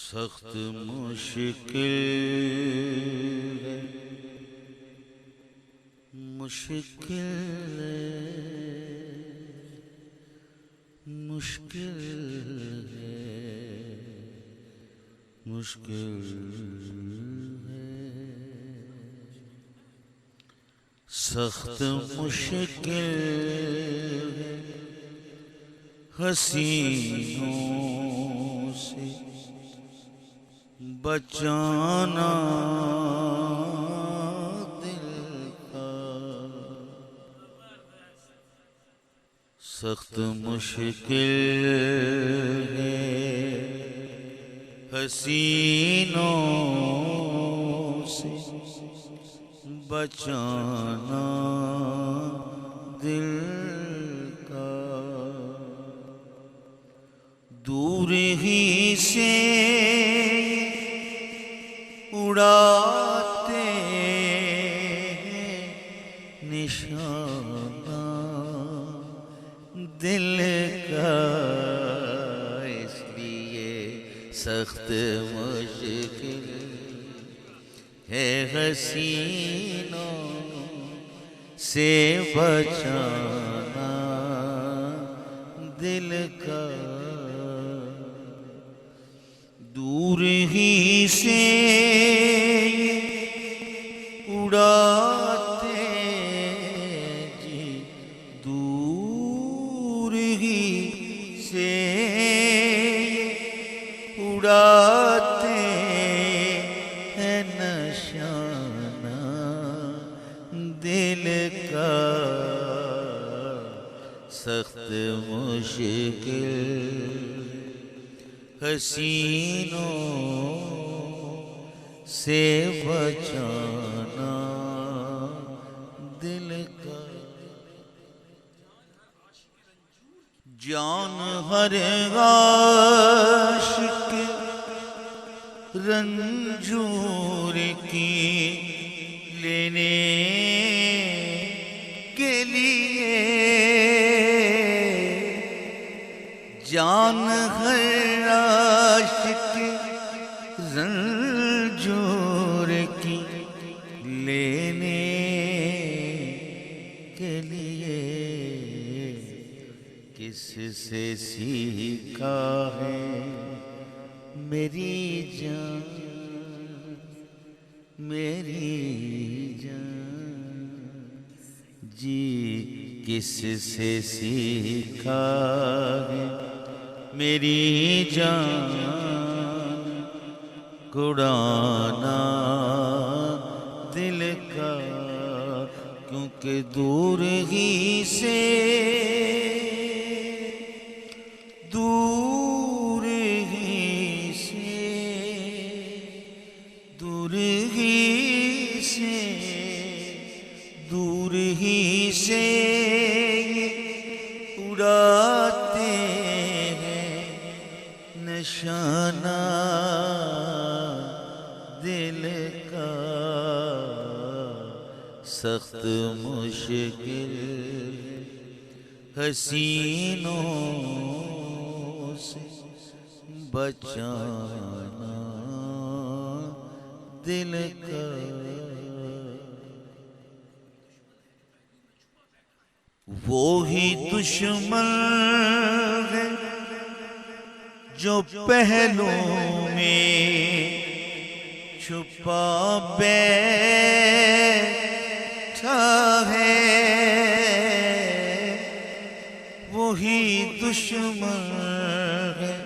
سخت مشکل ہے، مشکل ہے، مشکل ہے، مشکل ہے، سخت مشکل ہے حسینوں سے بچانا دل کا، سخت مشکل ہے حسینوں سے بچانا دل کا، دور ہی سے اڑاتے ہیں نشانہ دل کا، اس لیے سخت مشکل ہے حسینوں سے بچانا دل کا، دور ہی سے اڑاتے جی، دور ہی سے اڑاتے ہیں نشانہ دل کا، سخت مشکل حسینوں سے بچانا دل کا، جان ہر عاشق رنجور کی لینے کے لیے، جان ہر عاشق رنجور کی لینے کے لیے، کس سے سیکھا ہے میری جان، میری جان جی، کس سے سیکھا ہے میری جان اڑانا دل کا، کیونکہ دور ہی سے، دور ہی سے، دور ہی سے، دور ہی سے اڑاتے ہیں نشانہ دل کا، سخت مشکل حسینوں سے بچانا دل کا، وہی دشمن ہے جو پہلو میں چھپا بیٹھا ہے، وہی دشمن ہے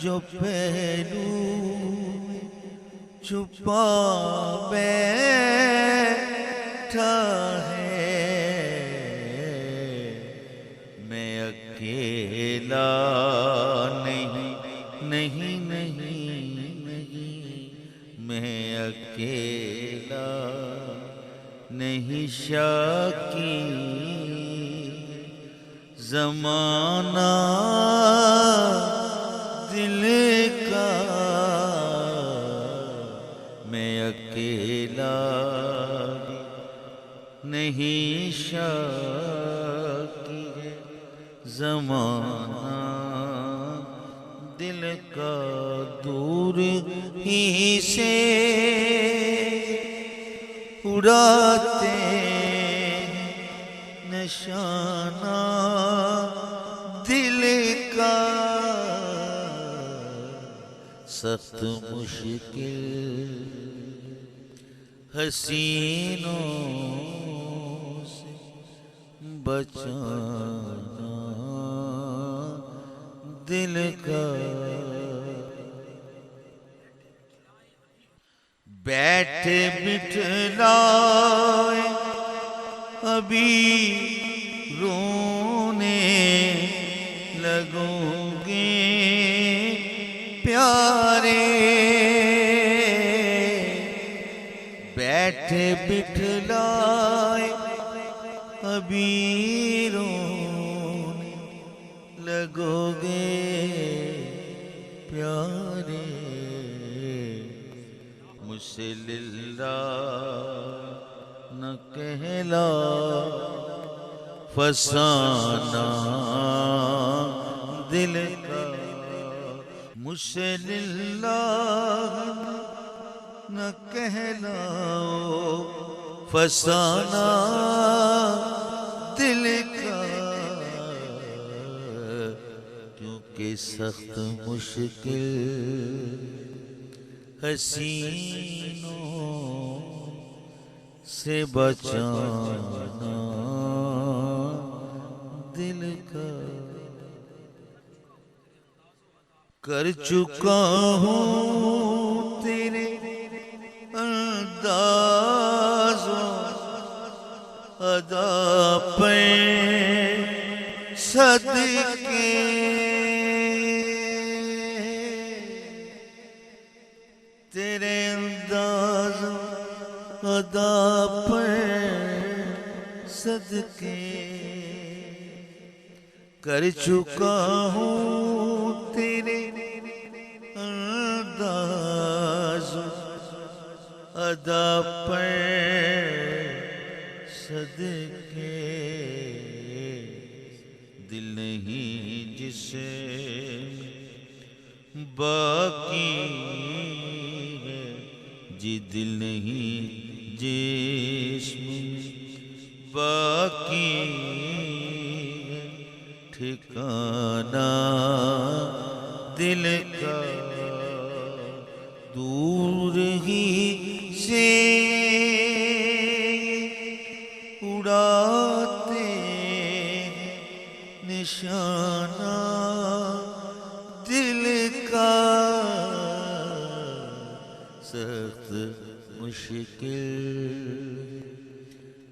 جو پہلو میں چھپا بیٹھا ہے، میں اکیلا نہیں، نہیں نہیں نہیں، میں اکیلا نہیں، شاکی زمانہ دل کا، میں اکیلا نہیں، شاکی ہے زمانہ دل کا، دور دور ہی سے اڑاتے نشانہ دل کا سخت مشکل حسینوں سے بچانا دل کا بیٹھ بٹھلائے ابھی رونے لگوں گے پیارے بیٹھ بٹھلائے ابھی رونے لگو گے پیارے مجھ سے للہ نہ کہلا فسانہ دل کا مجھ سے للہ نہ کہلاؤ فسانہ دل کا کیونکہ سخت مشکل حسینوں سے بچانا دل کا کر چکا ہوں تیرے انداز و ادا پہ صدقے تیرے انداز و ادا پہ صدقے کر چکا ہوں تیرے انداز ادا پر صدقے دل نہیں جسے باقی ہے جی دل نہیں جسم باقی ہے ٹھکانہ دل کا دور ہی سے اڑاتے نشانہ دل کا سخت مشکل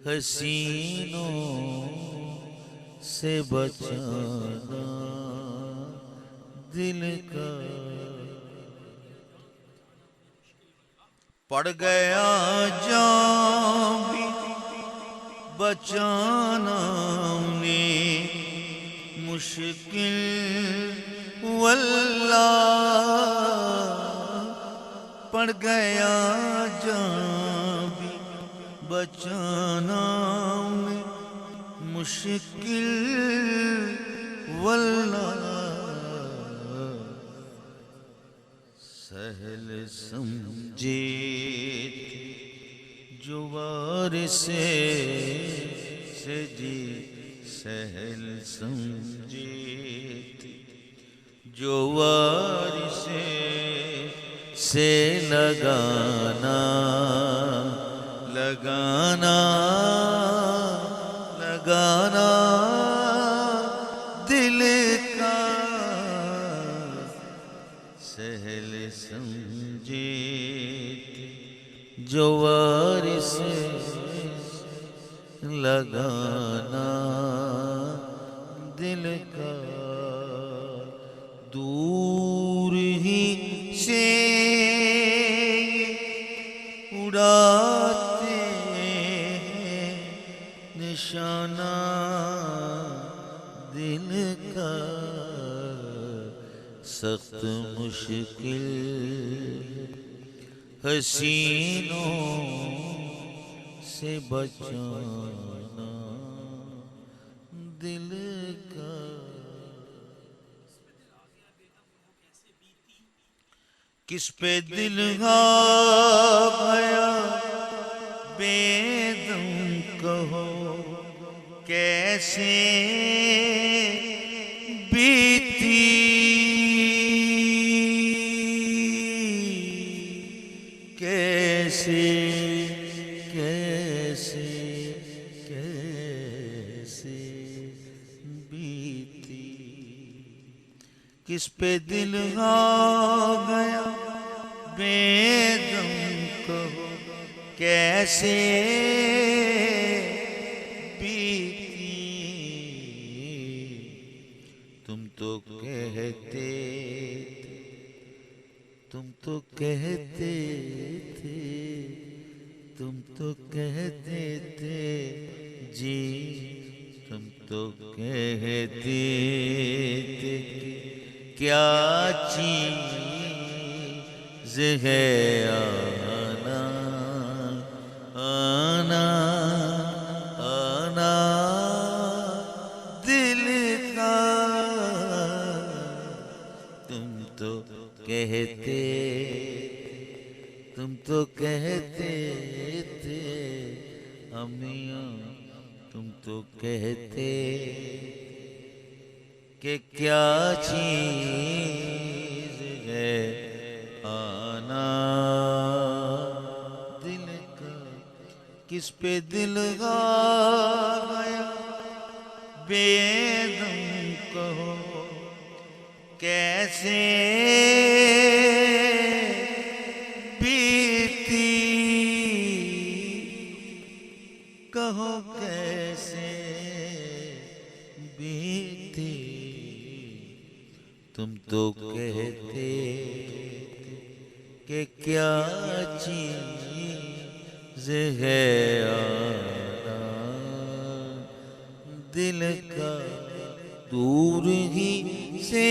حسینوں سے بچانا دل کا پڑ گیا جان بھی بچانا انہیں مشکل واللہ پڑ گیا جان بھی بچانا انہیں مشکل واللہ سہل سمجھے جو وارث سے جی سہل سمجھے جو وارث سے لگانا لگانا لگانا دل کا سہل سمجھے جو وارث لگانا دل کا دور ہی سے اڑاتے نشانہ دل کا سخت مشکل حسینوں سے بچانا دل کا کس پہ دل آ گیا بے دم کہو کیسے بیتی کیسے کیسے کیسے بیتی کس پہ دل آ گیا بے دم کہو کیسے بیتی تم تو کہتے تھے تم تو کہتے تھے تم تو کہتے تھے جی تم تو کہتے تھے کیا چیز ہے آنا آنا آنا دل کا تم تو کہتے تھے امیاں تم تو کہتے کہ کیا چیز ہے آنا دل کا کس پہ دل آ گیا بے دم کہو کیسے بیتی کہو کیسے بیتی تم تو کہتے کہ کیا چیز ہے آنا دل کا دور ہی سے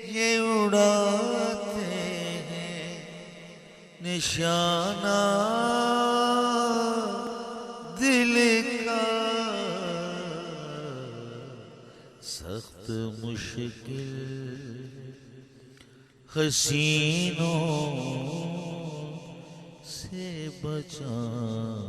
یہ اڑاتے ہیں نشانہ دل کا سخت مشکل حسینوں سے بچانا